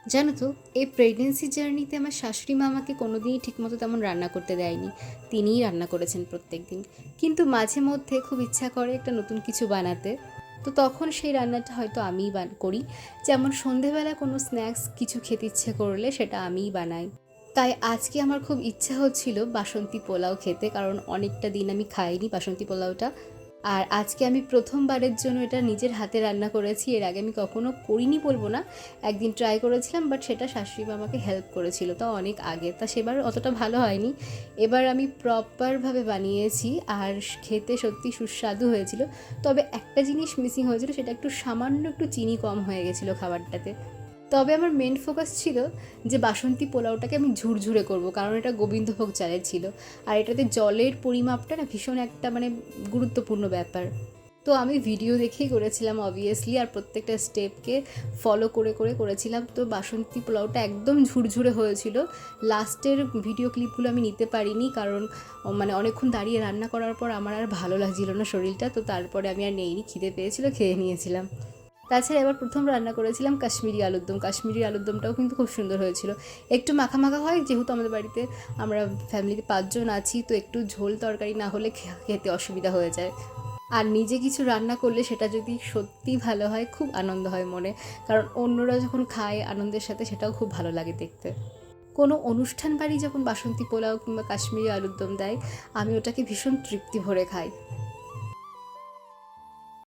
জানো তো, এই প্রেগনেন্সি জার্নিতে আমার শাশুড়ি মা আমাকে কোনোদিনই ঠিকমতো তেমন রান্না করতে দেয়নি। তিনিই রান্না করেছেন প্রত্যেক দিন। কিন্তু মাঝে মধ্যে খুব ইচ্ছা করে একটা নতুন কিছু বানাতে। তো তখন সেই রান্নাটা হয়তো আমিই করি। যেমন সন্ধেবেলা কোনো স্ন্যাক্স কিছু খেতে ইচ্ছে করলে সেটা আমিই বানাই। তাই আজকে আমার খুব ইচ্ছা হচ্ছিল বাসন্তী পোলাও খেতে, কারণ অনেকটা দিন আমি খাইনি বাসন্তী পোলাওটা। আর আজকে আমি প্রথমবারের জন্য এটা নিজের হাতে রান্না করেছি। এর আগে আমি কখনো করিনি বলবো না, একদিন ট্রাই করেছিলাম, বাট সেটা শাশুড়ি মা আমাকে হেল্প করেছিল, তা অনেক আগে, তা সেবার অতটা ভালো হয়নি। এবার আমি প্রপারভাবে বানিয়েছি আর খেতে সত্যি সুস্বাদু হয়েছিল। তবে একটা জিনিস মিসিং হয়েছিল, সেটা একটু সামান্য একটু চিনি কম হয়ে গেছিলো খাবারটাতে। তবে আমার মেন ফোকাস ছিল যে বাসন্তী পোলাওটাকে আমি ঝুরঝুরে করব, কারণ এটা গোবিন্দভোগ চালের ছিল। আর এটাতে জলের পরিমাপটা না ভীষণ একটা গুরুত্বপূর্ণ ব্যাপার। তো আমি ভিডিও দেখেই করেছিলাম অবভিয়াসলি, আর প্রত্যেকটা স্টেপকে ফলো করে করে করেছিলাম। তো বাসন্তী পোলাওটা একদম ঝুরঝুরে হয়েছিল। লাস্টের ভিডিও ক্লিপগুলো আমি নিতে পারিনি, কারণ অনেকক্ষণ দাঁড়িয়ে রান্না করার পর আমার আর ভালো লাগছিল না শরীরটা, তো তারপরে আমি আর নেইনি, খিদে পেয়েছিল, খেয়ে নিয়েছিলাম। তাছাড়া এবার প্রথম রান্না করেছিলাম কাশ্মীরি আলুর দম। কাশ্মীরি আলুর দমটাও কিন্তু খুব সুন্দর হয়েছিল। একটু মাখা মাখা হয়, যেহেতু আমাদের বাড়িতে আমরা ফ্যামিলিতে 5 জন আছি, তো একটু ঝোল তরকারি না হলে খেতে অসুবিধা হয়ে যায়। আর নিজে কিছু রান্না করলে সেটা যদি সত্যিই ভালো হয়, খুব আনন্দ হয় মনে। কারণ অন্যরা যখন খায় আনন্দের সাথে, সেটাও খুব ভালো লাগে দেখতে। কোনো অনুষ্ঠান বাড়ি যখন বাসন্তী পোলাও কিংবা কাশ্মীরি আলুর দম দেয়, আমি ওটাকে ভীষণ তৃপ্তি ভরে খাই।